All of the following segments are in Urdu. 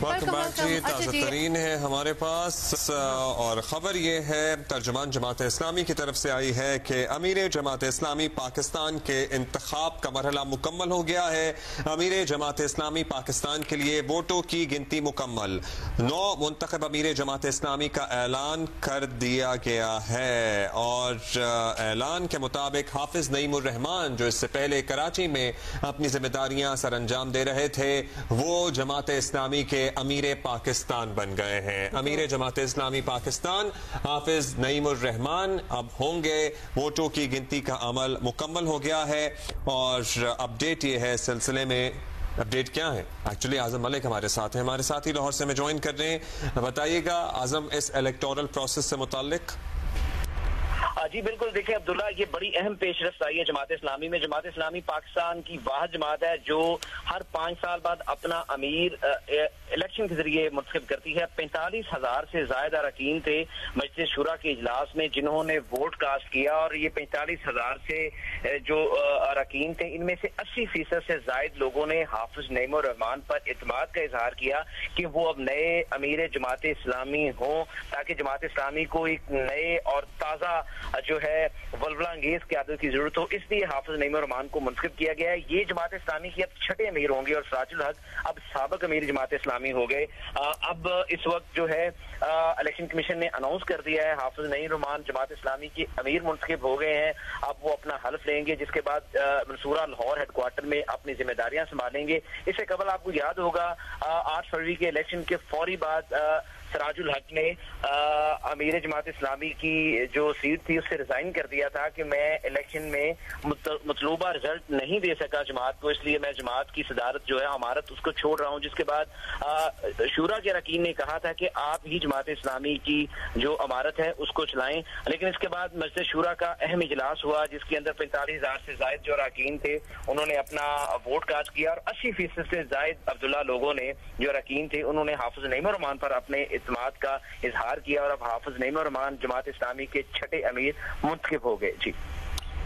ویلکم بیک جی. تازہ ترین ہے ہمارے پاس اور خبر یہ ہے ترجمان جماعت اسلامی کی طرف سے آئی ہے کہ امیر جماعت اسلامی پاکستان کے انتخاب کا مرحلہ مکمل ہو گیا ہے. امیر جماعت اسلامی پاکستان کے لیے ووٹوں کی گنتی مکمل. 9 منتخب امیر جماعت اسلامی کا اعلان کر دیا گیا ہے اور اعلان کے مطابق حافظ نعیم الرحمان جو اس سے پہلے کراچی میں اپنی ذمہ داریاں سر انجام دے رہے تھے وہ جماعت اسلامی کے امیر پاکستان بن گئے ہیں. امیر جماعت اسلامی پاکستان حافظ نعیم الرحمان اب ہوں گے. ووٹوں کی گنتی کا عمل مکمل ہو گیا ہے اور اپڈیٹ یہ ہے سلسلے میں. اپڈیٹ کیا ہے؟ ایکچولی اعظم ملک ہمارے ساتھ ہیں، ہمارے ساتھ ہی لاہور سے میں جوائن کر رہے ہیں. بتائیے گا اعظم اس الیکٹورل پروسیس سے متعلق. جی بالکل، دیکھیں عبداللہ، یہ بڑی اہم پیش رفت آئی ہے جماعت اسلامی میں. جماعت اسلامی پاکستان کی واحد جماعت ہے جو ہر 5 سال بعد اپنا امیر الیکشن کے ذریعے منتخب کرتی ہے. 45,000 سے زائد اراکین تھے مجلس شورا کے اجلاس میں جنہوں نے ووٹ کاسٹ کیا اور یہ 45,000 سے جو اراکین تھے ان میں سے 80% سے زائد لوگوں نے حافظ نعیم الرحمان پر اعتماد کا اظہار کیا کہ وہ اب نئے امیر جماعت اسلامی ہوں تاکہ جماعت اسلامی کو ایک نئے اور تازہ جو ہے ولولہ انگیز قیادت کی ضرورت ہو. اس لیے حافظ نعیم الرحمان کو منتخب کیا گیا ہے. یہ جماعت اسلامی کی اب 6ٹھے امیر ہوں گے اور سراج الحق اب سابق امیر جماعت اسلامی ہو گئے. اب اس وقت جو ہے الیکشن کمیشن نے اناؤنس کر دیا ہے حافظ نعیم الرحمان جماعت اسلامی کے امیر منتخب ہو گئے ہیں. اب وہ اپنا حلف لیں گے جس کے بعد منصورہ لاہور ہیڈ کوارٹر میں اپنی ذمہ داریاں سنبھالیں گے. اس سے قبل آپ کو یاد ہوگا 8 فروری کے الیکشن کے فوری بعد سراج الحق نے امیر جماعت اسلامی کی جو سیٹ تھی اس سے ریزائن کر دیا تھا کہ میں الیکشن میں مطلوبہ رزلٹ نہیں دے سکا جماعت کو، اس لیے میں جماعت کی صدارت جو ہے امارت اس کو چھوڑ رہا ہوں. جس کے بعد شورا کے اراکین نے کہا تھا کہ آپ ہی جماعت اسلامی کی جو امارت ہے اس کو چلائیں. لیکن اس کے بعد مجلس شورا کا اہم اجلاس ہوا جس کے اندر 45,000 سے زائد جو اراکین تھے انہوں نے اپنا ووٹ کاسٹ کیا اور 80% سے زائد عبداللہ لوگوں نے جو اراکین تھے انہوں نے حافظ نعیم الرحمان پر اپنے اعتماد کا اظہار کیا اور اب حافظ نعیم الرحمان جماعت اسلامی کے 6ٹھے امیر منتخب ہو گئے. جی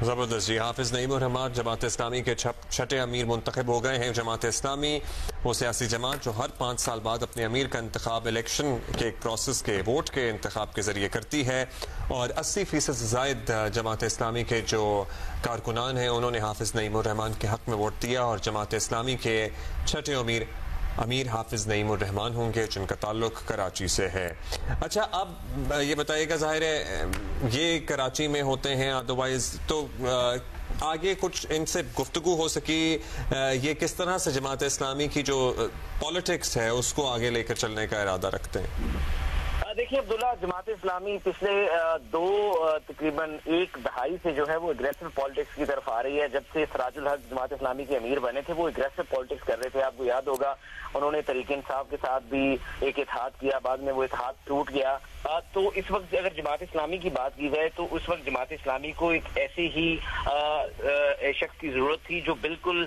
زبردست جی. حافظ نعیم الرحمان جماعت اسلامی کے 6ٹھے امیر منتخب ہو گئے ہیں. جماعت اسلامی وہ سیاسی جماعت جو ہر 5 سال بعد اپنے امیر کا انتخاب الیکشن کے پروسیس کے ووٹ کے انتخاب کے ذریعے کرتی ہے اور 80% سے زائد جماعت اسلامی کے جو کارکنان ہیں انہوں نے حافظ نعیم الرحمان کے حق میں ووٹ دیا اور جماعت اسلامی کے 6ٹھے امیر حافظ نعیم الرحمان ہوں گے جن کا تعلق کراچی سے ہے. اچھا اب یہ بتائیے گا، ظاہر ہے یہ کراچی میں ہوتے ہیں، ادروائز تو آگے کچھ ان سے گفتگو ہو سکی، یہ کس طرح سے جماعت اسلامی کی جو پالیٹکس ہے اس کو آگے لے کر چلنے کا ارادہ رکھتے ہیں؟ دیکھیے عبداللہ، جماعت اسلامی پچھلے تقریباً 1 دہائی سے جو ہے وہ اگریسو پالیٹکس کی طرف آ رہی ہے. جب سے سراج الحق جماعت اسلامی کے امیر بنے تھے وہ اگریسو پالیٹکس کر رہے تھے. آپ کو یاد ہوگا انہوں نے تحریک انصاف کے ساتھ بھی ایک اتحاد کیا، بعد میں وہ اتحاد ٹوٹ گیا. تو اس وقت اگر جماعت اسلامی کی بات کی جائے تو اس وقت جماعت اسلامی کو ایک ایسے ہی شخص کی ضرورت تھی جو بالکل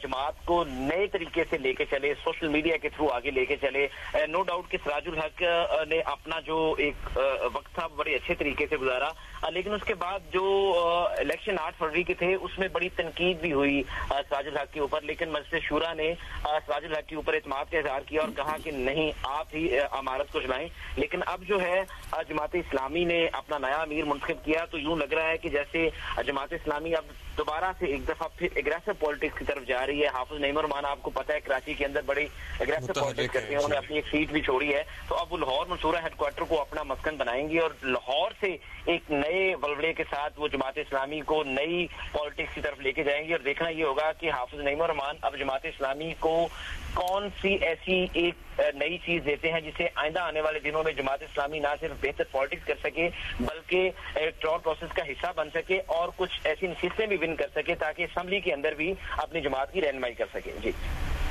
جماعت کو نئے طریقے سے لے کے چلے، سوشل میڈیا کے تھرو آگے لے کے چلے. نو ڈاؤٹ کہ سراج الحق نے اپنا جو ایک وقت تھا بڑے اچھے طریقے سے گزارا، لیکن اس کے بعد جو الیکشن 8 فروری کے تھے اس میں بڑی تنقید بھی ہوئی سراج الحق کے اوپر. لیکن مجلس شورا نے سراج الحق کے اوپر اعتماد کا اظہار کیا اور کہا کہ نہیں، آپ ہی امارت کو چلائیں. لیکن اب جو ہے جماعت اسلامی نے اپنا نیا امیر منتخب کیا تو یوں لگ رہا ہے کہ جیسے جماعت اسلامی اب دوبارہ سے ایک دفعہ پھر اگریسو پالیٹکس کی طرف جا رہی ہے. حافظ نعیم الرحمان آپ کو پتہ ہے کراچی کے اندر بڑی اگریسو پالیٹکس کرتے ہیں، انہوں نے اپنی ایک سیٹ بھی چھوڑی ہے. تو اب وہ لاہور منصورہ ہیڈ کوارٹر کو اپنا مسکن بنائیں گے اور لاہور سے ایک نئے ولولے کے ساتھ وہ جماعت اسلامی کو نئی پالیٹکس کی طرف لے کے جائیں گے. اور دیکھنا یہ ہوگا کہ حافظ نعیم الرحمان اب جماعت اسلامی کو کون سی ایسی ایک نئی چیز دیتے ہیں جسے آئندہ آنے والے دنوں میں جماعت اسلامی نہ صرف بہتر پالیٹکس کر سکے بلکہ الیکٹورل پروسیس کا حصہ بن سکے اور کچھ ایسی نشستیں بھی ون کر سکے تاکہ اسمبلی کے اندر بھی اپنی جماعت کی رہنمائی کر سکے. جی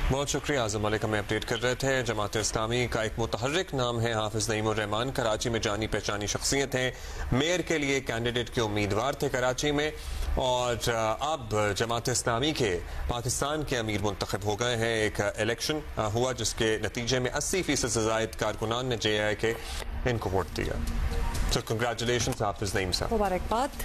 بہت شکریہ اعظم ملک، ہمیں اپڈیٹ کر رہے تھے. جماعت اسلامی کا ایک متحرک نام ہے حافظ نعیم الرحمان، کراچی میں جانی پہچانی شخصیت ہیں، میئر کے لیے کینڈیڈیٹ کے امیدوار تھے کراچی میں اور اب جماعت اسلامی کے پاکستان کے امیر منتخب ہو گئے ہیں. ایک الیکشن ہوا جس کے نتیجے میں 80% سے زائد کارکنان نے JI کے ان کو ووٹ دیا. تو کنگریچولیشنز حافظ نعیم صاحب. مبارکباد.